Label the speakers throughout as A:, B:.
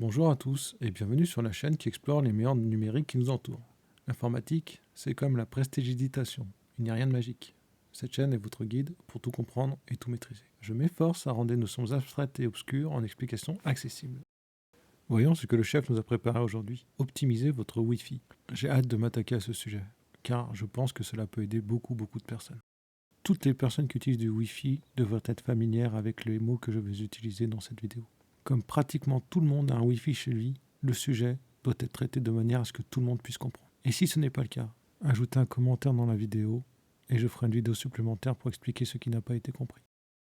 A: Bonjour à tous et bienvenue sur la chaîne qui explore les meilleurs numériques qui nous entourent. L'informatique, c'est comme la prestidigitation, il n'y a rien de magique. Cette chaîne est votre guide pour tout comprendre et tout maîtriser. Je m'efforce à rendre des notions abstraites et obscures en explications accessibles. Voyons ce que le chef nous a préparé aujourd'hui. Optimiser votre Wi-Fi. J'ai hâte de m'attaquer à ce sujet, car je pense que cela peut aider beaucoup de personnes. Toutes les personnes qui utilisent du Wi-Fi devraient être familières avec les mots que je vais utiliser dans cette vidéo. Comme pratiquement tout le monde a un Wi-Fi chez lui, le sujet doit être traité de manière à ce que tout le monde puisse comprendre. Et si ce n'est pas le cas, ajoutez un commentaire dans la vidéo et je ferai une vidéo supplémentaire pour expliquer ce qui n'a pas été compris.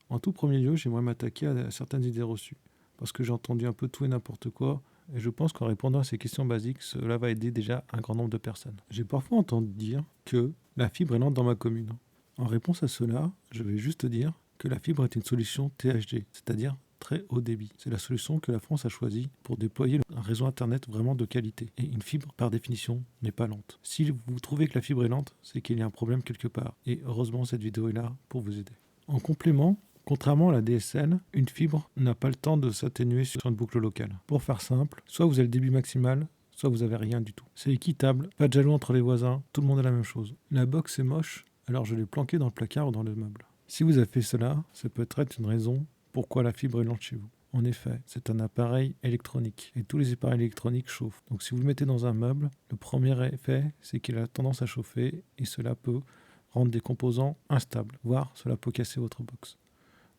A: En tout premier lieu, j'aimerais m'attaquer à certaines idées reçues, parce que j'ai entendu un peu tout et n'importe quoi, et je pense qu'en répondant à ces questions basiques, cela va aider déjà un grand nombre de personnes. J'ai parfois entendu dire que la fibre est lente dans ma commune. En réponse à cela, je vais juste dire que la fibre est une solution THD, c'est-à-dire très haut débit. C'est la solution que la France a choisie pour déployer un réseau internet vraiment de qualité. Et une fibre, par définition, n'est pas lente. Si vous trouvez que la fibre est lente, c'est qu'il y a un problème quelque part. Et heureusement, cette vidéo est là pour vous aider. En complément, contrairement à la DSL, une fibre n'a pas le temps de s'atténuer sur une boucle locale. Pour faire simple, soit vous avez le débit maximal, soit vous avez rien du tout. C'est équitable, pas de jaloux entre les voisins, tout le monde a la même chose. La box est moche, alors je l'ai planquée dans le placard ou dans le meuble. Si vous avez fait cela, ça peut être une raison pourquoi la fibre est lente chez vous. En effet, c'est un appareil électronique et tous les appareils électroniques chauffent. Donc si vous le mettez dans un meuble, le premier effet, c'est qu'il a tendance à chauffer et cela peut rendre des composants instables, voire cela peut casser votre box.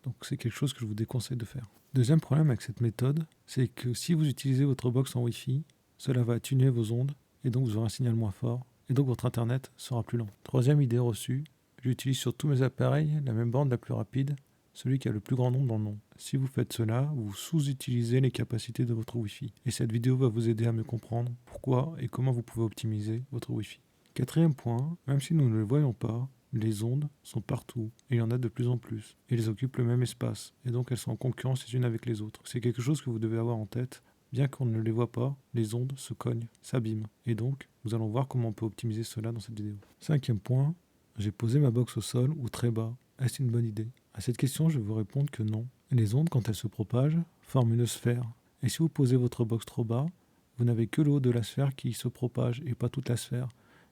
A: Donc c'est quelque chose que je vous déconseille de faire. Deuxième problème avec cette méthode, c'est que si vous utilisez votre box en Wi-Fi, cela va atténuer vos ondes et donc vous aurez un signal moins fort et donc votre internet sera plus lent. Troisième idée reçue, j'utilise sur tous mes appareils la même bande la plus rapide, celui qui a le plus grand nombre dans le nom. Si vous faites cela, vous sous-utilisez les capacités de votre Wi-Fi. Et cette vidéo va vous aider à mieux comprendre pourquoi et comment vous pouvez optimiser votre Wi-Fi. Quatrième point, même si nous ne le voyons pas, les ondes sont partout et il y en a de plus en plus. Et elles occupent le même espace et donc elles sont en concurrence les unes avec les autres. C'est quelque chose que vous devez avoir en tête. Bien qu'on ne les voit pas, les ondes se cognent, s'abîment. Et donc, nous allons voir comment on peut optimiser cela dans cette vidéo. Cinquième point, j'ai posé ma box au sol ou très bas. Est-ce une bonne idée? À cette question, je vais vous répondre que non. Les ondes, quand elles se propagent, forment une sphère. Et si vous posez votre box trop bas, vous n'avez que le haut de la sphère qui se propage et pas toute la sphère.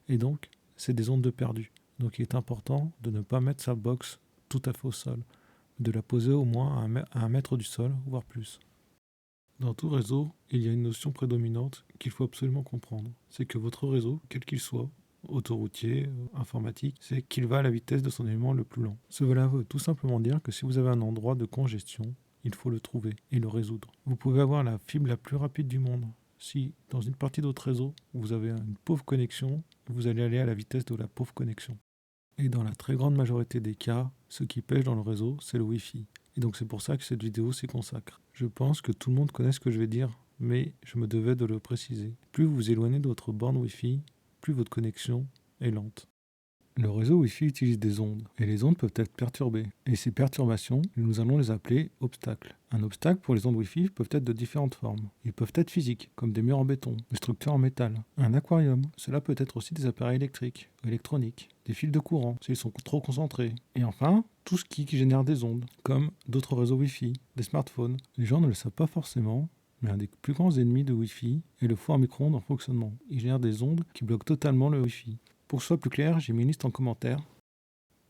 A: Et donc, c'est des ondes de perdu. Donc il est important de ne pas mettre sa box tout à fait au sol, de la poser au moins à 1 mètre du sol, voire plus. Dans tout réseau, il y a une notion prédominante qu'il faut absolument comprendre. C'est que votre réseau, quel qu'il soit, autoroutier, informatique, c'est qu'il va à la vitesse de son élément le plus lent. Cela veut tout simplement dire que si vous avez un endroit de congestion, il faut le trouver et le résoudre. Vous pouvez avoir la fibre la plus rapide du monde. Si, dans une partie de votre réseau, vous avez une pauvre connexion, vous allez aller à la vitesse de la pauvre connexion. Et dans la très grande majorité des cas, ce qui pêche dans le réseau, c'est le Wi-Fi. Et donc c'est pour ça que cette vidéo s'y consacre. Je pense que tout le monde connaît ce que je vais dire, mais je me devais de le préciser. Plus vous vous éloignez de votre borne Wi-Fi, plus votre connexion est lente. Le réseau Wi-Fi utilise des ondes, et les ondes peuvent être perturbées. Et ces perturbations, nous allons les appeler obstacles. Un obstacle pour les ondes Wi-Fi peuvent être de différentes formes. Ils peuvent être physiques, comme des murs en béton, des structures en métal, un aquarium. Cela peut être aussi des appareils électriques, électroniques, des fils de courant, s'ils sont trop concentrés. Et enfin, tout ce qui génère des ondes, comme d'autres réseaux Wi-Fi, des smartphones. Les gens ne le savent pas forcément, mais un des plus grands ennemis de Wi-Fi est le four à micro-ondes en fonctionnement. Il génère des ondes qui bloquent totalement le Wi-Fi. Pour que ce soit plus clair, j'ai mis une liste en commentaire.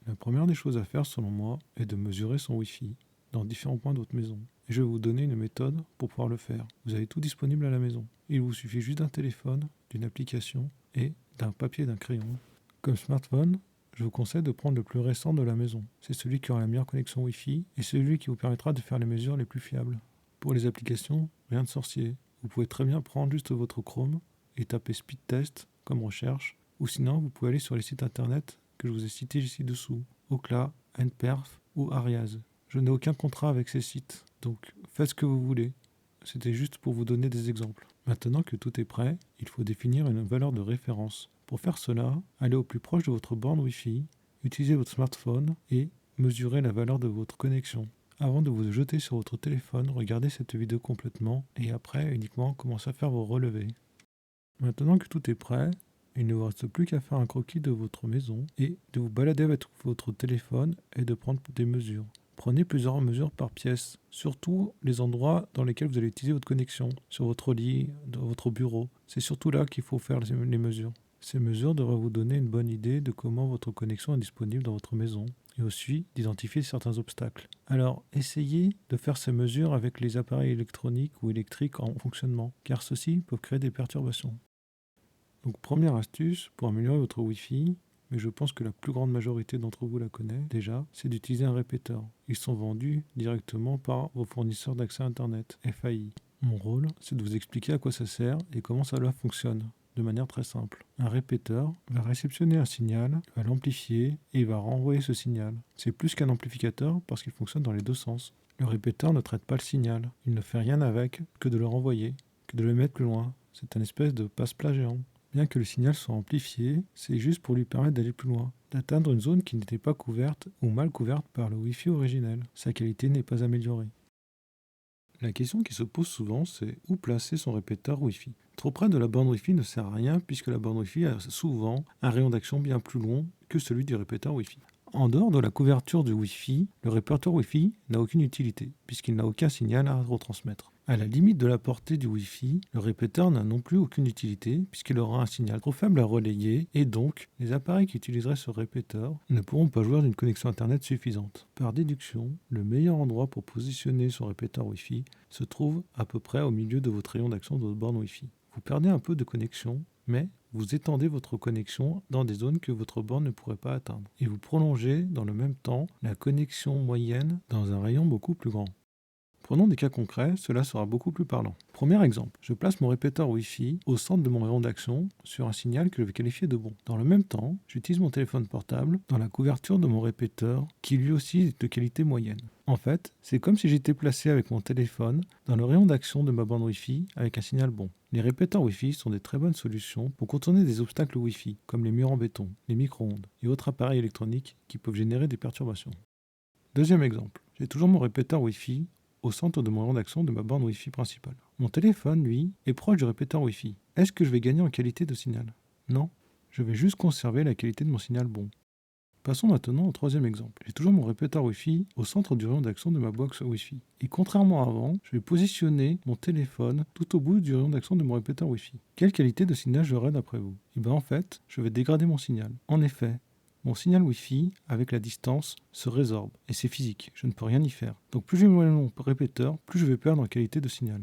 A: La première des choses à faire, selon moi, est de mesurer son Wi-Fi dans différents points de votre maison. Et je vais vous donner une méthode pour pouvoir le faire. Vous avez tout disponible à la maison. Il vous suffit juste d'un téléphone, d'une application et d'un papier et d'un crayon. Comme smartphone, je vous conseille de prendre le plus récent de la maison. C'est celui qui aura la meilleure connexion Wi-Fi et celui qui vous permettra de faire les mesures les plus fiables. Pour les applications, rien de sorcier. Vous pouvez très bien prendre juste votre Chrome et taper Speed Test comme recherche. Ou sinon, vous pouvez aller sur les sites internet que je vous ai cités ici dessous, Ookla, NPerf ou Ariaz. Je n'ai aucun contrat avec ces sites, donc faites ce que vous voulez. C'était juste pour vous donner des exemples. Maintenant que tout est prêt, il faut définir une valeur de référence. Pour faire cela, allez au plus proche de votre borne Wi-Fi, utilisez votre smartphone et mesurez la valeur de votre connexion. Avant de vous jeter sur votre téléphone, regardez cette vidéo complètement et après uniquement commencez à faire vos relevés. Maintenant que tout est prêt, il ne vous reste plus qu'à faire un croquis de votre maison et de vous balader avec votre téléphone et de prendre des mesures. Prenez plusieurs mesures par pièce, surtout les endroits dans lesquels vous allez utiliser votre connexion, sur votre lit, dans votre bureau. C'est surtout là qu'il faut faire les mesures. Ces mesures devraient vous donner une bonne idée de comment votre connexion est disponible dans votre maison et aussi d'identifier certains obstacles. Alors, essayez de faire ces mesures avec les appareils électroniques ou électriques en fonctionnement, car ceux-ci peuvent créer des perturbations. Donc, première astuce pour améliorer votre Wi-Fi, mais je pense que la plus grande majorité d'entre vous la connaît déjà, c'est d'utiliser un répéteur. Ils sont vendus directement par vos fournisseurs d'accès Internet, FAI. Mon rôle, c'est de vous expliquer à quoi ça sert et comment cela fonctionne, de manière très simple. Un répéteur va réceptionner un signal, va l'amplifier et va renvoyer ce signal. C'est plus qu'un amplificateur parce qu'il fonctionne dans les deux sens. Le répéteur ne traite pas le signal, il ne fait rien avec que de le renvoyer, que de le mettre plus loin. C'est un espèce de passe-plat géant. Bien que le signal soit amplifié, c'est juste pour lui permettre d'aller plus loin, d'atteindre une zone qui n'était pas couverte ou mal couverte par le Wi-Fi originel. Sa qualité n'est pas améliorée. La question qui se pose souvent, c'est où placer son répéteur Wi-Fi. Trop près de la borne Wi-Fi ne sert à rien puisque la borne Wi-Fi a souvent un rayon d'action bien plus long que celui du répéteur Wi-Fi. En dehors de la couverture du Wi-Fi, le répéteur Wi-Fi n'a aucune utilité puisqu'il n'a aucun signal à retransmettre. À la limite de la portée du Wi-Fi, le répéteur n'a non plus aucune utilité puisqu'il aura un signal trop faible à relayer et donc les appareils qui utiliseraient ce répéteur ne pourront pas jouir d'une connexion Internet suffisante. Par déduction, le meilleur endroit pour positionner son répéteur Wi-Fi se trouve à peu près au milieu de votre rayon d'action de votre borne Wi-Fi. Vous perdez un peu de connexion, mais vous étendez votre connexion dans des zones que votre borne ne pourrait pas atteindre. Et vous prolongez dans le même temps la connexion moyenne dans un rayon beaucoup plus grand. Prenons des cas concrets, cela sera beaucoup plus parlant. Premier exemple, je place mon répéteur Wi-Fi au centre de mon rayon d'action sur un signal que je vais qualifier de bon. Dans le même temps, j'utilise mon téléphone portable dans la couverture de mon répéteur qui lui aussi est de qualité moyenne. En fait, c'est comme si j'étais placé avec mon téléphone dans le rayon d'action de ma bande Wi-Fi avec un signal bon. Les répéteurs Wi-Fi sont des très bonnes solutions pour contourner des obstacles Wi-Fi, comme les murs en béton, les micro-ondes et autres appareils électroniques qui peuvent générer des perturbations. Deuxième exemple, j'ai toujours mon répéteur Wi-Fi au centre de mon rayon d'action de ma borne Wi-Fi principale. Mon téléphone, lui, est proche du répéteur Wi-Fi. Est-ce que je vais gagner en qualité de signal? Non, je vais juste conserver la qualité de mon signal bon. Passons maintenant au troisième exemple. J'ai toujours mon répéteur Wi-Fi au centre du rayon d'action de ma box Wi-Fi. Et contrairement à avant, je vais positionner mon téléphone tout au bout du rayon d'action de mon répéteur Wi-Fi. Quelle qualité de signal j'aurai d'après vous? En fait, je vais dégrader mon signal. En effet, mon signal Wi-Fi, avec la distance, se résorbe. Et c'est physique, je ne peux rien y faire. Donc plus je m'éloigne mon répéteur, plus je vais perdre en qualité de signal.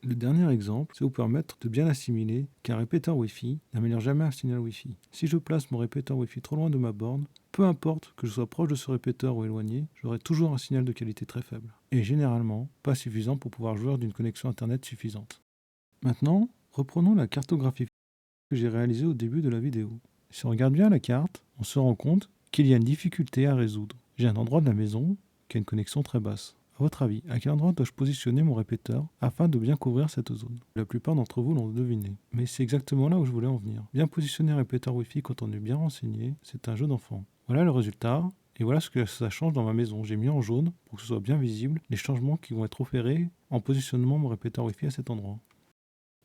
A: Le dernier exemple, c'est vous permettre de bien assimiler qu'un répéteur Wi-Fi n'améliore jamais un signal Wi-Fi. Si je place mon répéteur Wi-Fi trop loin de ma borne, peu importe que je sois proche de ce répéteur ou éloigné, j'aurai toujours un signal de qualité très faible. Et généralement, pas suffisant pour pouvoir jouir d'une connexion Internet suffisante. Maintenant, reprenons la cartographie que j'ai réalisée au début de la vidéo. Si on regarde bien la carte, on se rend compte qu'il y a une difficulté à résoudre. J'ai un endroit de la maison qui a une connexion très basse. À votre avis, à quel endroit dois-je positionner mon répéteur afin de bien couvrir cette zone? La plupart d'entre vous l'ont deviné, mais c'est exactement là où je voulais en venir. Bien positionner un répéteur Wi-Fi quand on est bien renseigné, c'est un jeu d'enfant. Voilà le résultat, et voilà ce que ça change dans ma maison. J'ai mis en jaune, pour que ce soit bien visible, les changements qui vont être opérés en positionnement mon répéteur Wi-Fi à cet endroit.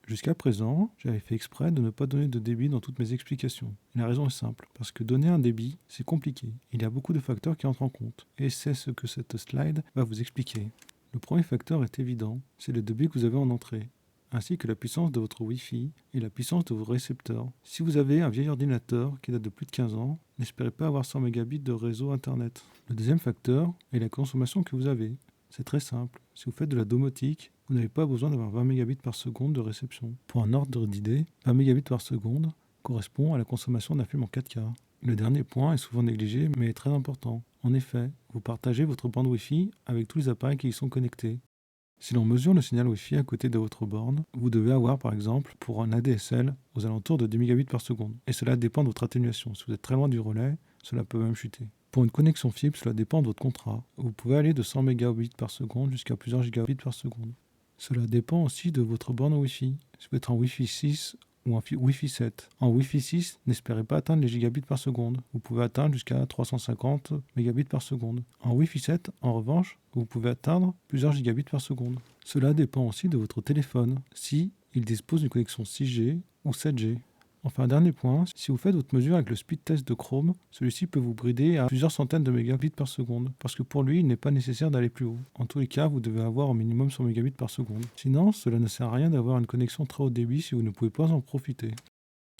A: Jusqu'à présent, j'avais fait exprès de ne pas donner de débit dans toutes mes explications. Et la raison est simple, parce que donner un débit, c'est compliqué. Il y a beaucoup de facteurs qui entrent en compte, et c'est ce que cette slide va vous expliquer. Le premier facteur est évident, c'est le débit que vous avez en entrée, ainsi que la puissance de votre Wi-Fi et la puissance de vos récepteurs. Si vous avez un vieil ordinateur qui date de plus de 15 ans, n'espérez pas avoir 100 mégabits de réseau Internet. Le deuxième facteur est la consommation que vous avez. C'est très simple. Si vous faites de la domotique, vous n'avez pas besoin d'avoir 20 mégabits par seconde de réception. Pour un ordre d'idée, 20 mégabits par seconde correspond à la consommation d'un film en 4K. Le dernier point est souvent négligé, mais est très important. En effet, vous partagez votre bande Wi-Fi avec tous les appareils qui y sont connectés. Si l'on mesure le signal Wi-Fi à côté de votre borne, vous devez avoir par exemple pour un ADSL aux alentours de 2 mégabits par seconde. Et cela dépend de votre atténuation. Si vous êtes très loin du relais, cela peut même chuter. Pour une connexion fibre, cela dépend de votre contrat. Vous pouvez aller de 100 mégabits par seconde jusqu'à plusieurs gigabits par seconde. Cela dépend aussi de votre borne Wi-Fi. Si vous êtes en Wi-Fi 6 ou en Wi-Fi 7. En Wi-Fi 6, n'espérez pas atteindre les gigabits par seconde. Vous pouvez atteindre jusqu'à 350 mégabits par seconde. En Wi-Fi 7, en revanche, vous pouvez atteindre plusieurs gigabits par seconde. Cela dépend aussi de votre téléphone, si il dispose d'une connexion 6G ou 7G. Enfin, un dernier point, si vous faites votre mesure avec le speed test de Chrome, celui-ci peut vous brider à plusieurs centaines de mégabits par seconde, parce que pour lui, il n'est pas nécessaire d'aller plus haut. En tous les cas, vous devez avoir au minimum 100 mégabits par seconde. Sinon, cela ne sert à rien d'avoir une connexion très haut débit si vous ne pouvez pas en profiter.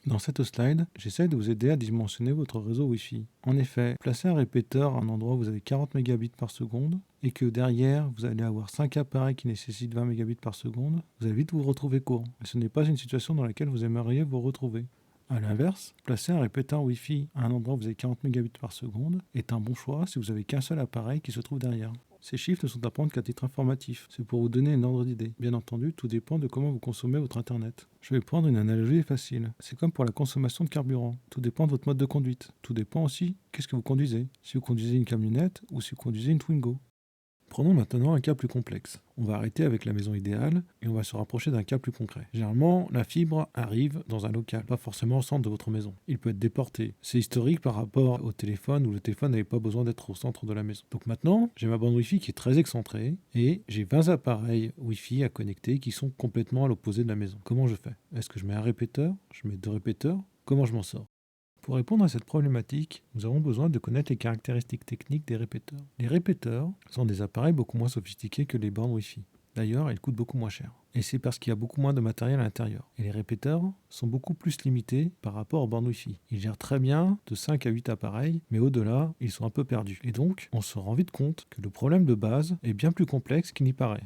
A: Dans cette slide, j'essaie de vous aider à dimensionner votre réseau Wi-Fi. En effet, placez un répéteur à un endroit où vous avez 40 mégabits par seconde et que derrière, vous allez avoir 5 appareils qui nécessitent 20 mégabits par seconde, vous allez vite vous retrouver court. Et ce n'est pas une situation dans laquelle vous aimeriez vous retrouver. A l'inverse, placer un répéteur Wi-Fi à un endroit où vous avez 40 mégabits par seconde est un bon choix si vous n'avez qu'un seul appareil qui se trouve derrière. Ces chiffres ne sont à prendre qu'à titre informatif, c'est pour vous donner un ordre d'idée. Bien entendu, tout dépend de comment vous consommez votre Internet. Je vais prendre une analogie facile. C'est comme pour la consommation de carburant. Tout dépend de votre mode de conduite. Tout dépend aussi qu'est-ce que vous conduisez. Si vous conduisez une camionnette ou si vous conduisez une Twingo. Prenons maintenant un cas plus complexe. On va arrêter avec la maison idéale et on va se rapprocher d'un cas plus concret. Généralement, la fibre arrive dans un local, pas forcément au centre de votre maison. Il peut être déporté. C'est historique par rapport au téléphone où le téléphone n'avait pas besoin d'être au centre de la maison. Donc maintenant, j'ai ma bande Wi-Fi qui est très excentrée et j'ai 20 appareils Wi-Fi à connecter qui sont complètement à l'opposé de la maison. Comment je fais? Est-ce que je mets un répéteur? Je mets 2 répéteurs? Comment je m'en sors? Pour répondre à cette problématique, nous avons besoin de connaître les caractéristiques techniques des répéteurs. Les répéteurs sont des appareils beaucoup moins sophistiqués que les bornes Wi-Fi. D'ailleurs, ils coûtent beaucoup moins cher. Et c'est parce qu'il y a beaucoup moins de matériel à l'intérieur. Et les répéteurs sont beaucoup plus limités par rapport aux bornes Wi-Fi. Ils gèrent très bien de 5 à 8 appareils, mais au-delà, ils sont un peu perdus. Et donc, on se rend vite compte que le problème de base est bien plus complexe qu'il n'y paraît.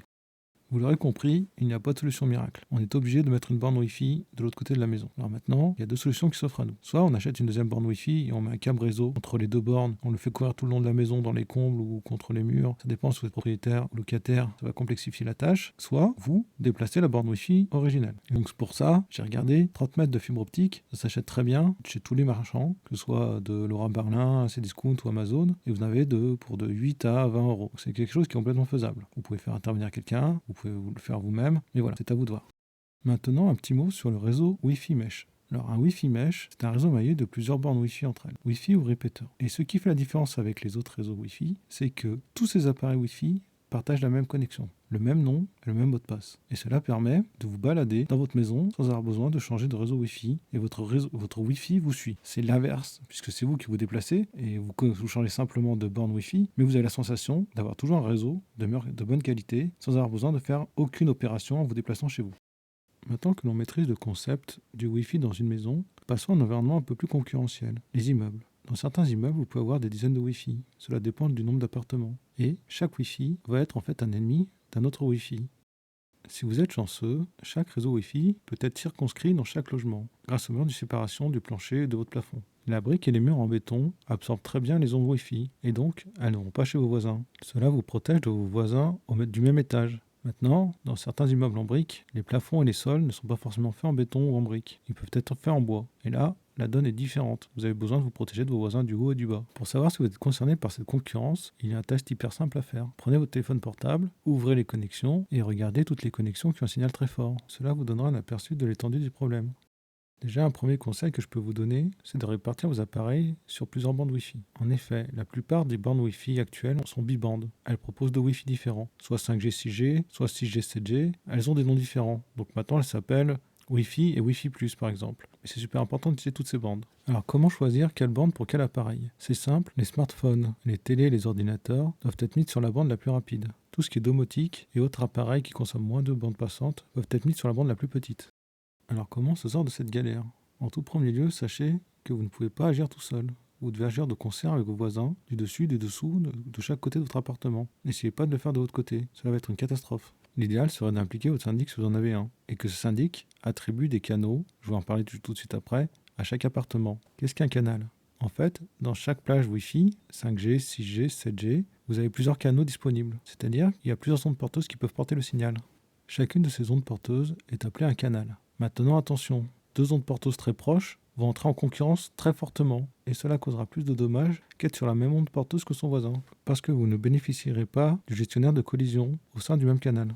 A: Vous l'aurez compris, il n'y a pas de solution miracle. On est obligé de mettre une borne Wi-Fi de l'autre côté de la maison. Alors maintenant, il y a deux solutions qui s'offrent à nous. Soit on achète une deuxième borne Wi-Fi et on met un câble réseau entre les deux bornes, on le fait courir tout le long de la maison dans les combles ou contre les murs. Ça dépend si vous êtes propriétaire ou locataire, ça va complexifier la tâche. Soit vous déplacez la borne Wi-Fi originale. Et donc pour ça, j'ai regardé 30 mètres de fibre optique, ça s'achète très bien chez tous les marchands, que ce soit de Leroy Merlin, Cdiscount ou Amazon, et vous en avez pour de 8 à 20 euros. C'est quelque chose qui est complètement faisable. Vous pouvez faire intervenir quelqu'un, vous pouvez vous le faire vous-même, mais voilà, c'est à vous de voir. Maintenant, un petit mot sur le réseau Wi-Fi Mesh. Alors un Wi-Fi Mesh, c'est un réseau maillé de plusieurs bornes Wi-Fi entre elles, Wi-Fi ou répéteur. Et ce qui fait la différence avec les autres réseaux Wi-Fi, c'est que tous ces appareils Wi-Fi partagent la même connexion, le même nom et le même mot de passe. Et cela permet de vous balader dans votre maison sans avoir besoin de changer de réseau Wi-Fi et votre Wi-Fi vous suit. C'est l'inverse, puisque c'est vous qui vous déplacez et vous changez simplement de borne Wi-Fi, mais vous avez la sensation d'avoir toujours un réseau de bonne qualité sans avoir besoin de faire aucune opération en vous déplaçant chez vous. Maintenant que l'on maîtrise le concept du Wi-Fi dans une maison, passons à un environnement un peu plus concurrentiel, les immeubles. Dans certains immeubles, vous pouvez avoir des dizaines de Wi-Fi. Cela dépend du nombre d'appartements. Et chaque Wi-Fi va être en fait un ennemi d'un autre Wi-Fi. Si vous êtes chanceux, chaque réseau Wi-Fi peut être circonscrit dans chaque logement, grâce au mur de séparation du plancher et de votre plafond. La brique et les murs en béton absorbent très bien les ondes Wi-Fi, et donc elles ne vont pas chez vos voisins. Cela vous protège de vos voisins du même étage. Maintenant, dans certains immeubles en briques, les plafonds et les sols ne sont pas forcément faits en béton ou en briques. Ils peuvent être faits en bois. Et là, la donne est différente. Vous avez besoin de vous protéger de vos voisins du haut et du bas. Pour savoir si vous êtes concerné par cette concurrence, il y a un test hyper simple à faire. Prenez votre téléphone portable, ouvrez les connexions et regardez toutes les connexions qui ont un signal très fort. Cela vous donnera un aperçu de l'étendue du problème. Déjà, un premier conseil que je peux vous donner, c'est de répartir vos appareils sur plusieurs bandes Wi-Fi. En effet, la plupart des bandes Wi-Fi actuelles sont bibandes. Elles proposent deux Wi-Fi différents, soit 5G 6G, soit 6G 7G. Elles ont des noms différents. Donc maintenant, elles s'appellent Wi-Fi et Wi-Fi+, par exemple. Et c'est super important d'utiliser toutes ces bandes. Alors, comment choisir quelle bande pour quel appareil? C'est simple, les smartphones, les télés et les ordinateurs doivent être mis sur la bande la plus rapide. Tout ce qui est domotique et autres appareils qui consomment moins de bandes passantes doivent être mis sur la bande la plus petite. Alors comment on se sort de cette galère? En tout premier lieu, sachez que vous ne pouvez pas agir tout seul. Vous devez agir de concert avec vos voisins, du dessus, du dessous, de chaque côté de votre appartement. N'essayez pas de le faire de votre côté, cela va être une catastrophe. L'idéal serait d'impliquer votre syndic si vous en avez un, et que ce syndic attribue des canaux, je vais en parler tout de suite après, à chaque appartement. Qu'est-ce qu'un canal? En fait, dans chaque plage Wi-Fi, 5G, 6G, 7G, vous avez plusieurs canaux disponibles. C'est-à-dire qu'il y a plusieurs ondes porteuses qui peuvent porter le signal. Chacune de ces ondes porteuses est appelée un canal. Maintenant, attention, deux ondes porteuses très proches vont entrer en concurrence très fortement et cela causera plus de dommages qu'être sur la même onde porteuse que son voisin parce que vous ne bénéficierez pas du gestionnaire de collision au sein du même canal.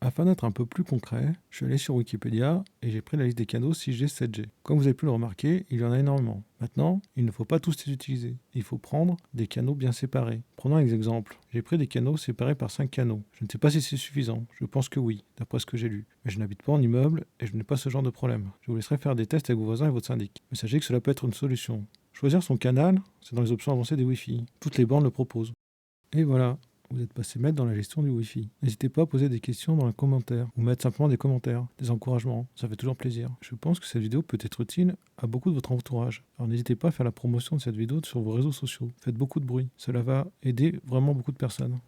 A: Afin d'être un peu plus concret, je suis allé sur Wikipédia et j'ai pris la liste des canaux 6G, 7G. Comme vous avez pu le remarquer, il y en a énormément. Maintenant, il ne faut pas tous les utiliser. Il faut prendre des canaux bien séparés. Prenons un exemple. J'ai pris des canaux séparés par 5 canaux. Je ne sais pas si c'est suffisant. Je pense que oui, d'après ce que j'ai lu. Mais je n'habite pas en immeuble et je n'ai pas ce genre de problème. Je vous laisserai faire des tests avec vos voisins et votre syndic. Mais sachez que cela peut être une solution. Choisir son canal, c'est dans les options avancées des Wi-Fi. Toutes les bornes le proposent. Et voilà, vous êtes passé maître dans la gestion du Wi-Fi. N'hésitez pas à poser des questions dans les commentaires, ou mettre simplement des commentaires, des encouragements, ça fait toujours plaisir. Je pense que cette vidéo peut être utile à beaucoup de votre entourage. Alors n'hésitez pas à faire la promotion de cette vidéo sur vos réseaux sociaux. Faites beaucoup de bruit, cela va aider vraiment beaucoup de personnes.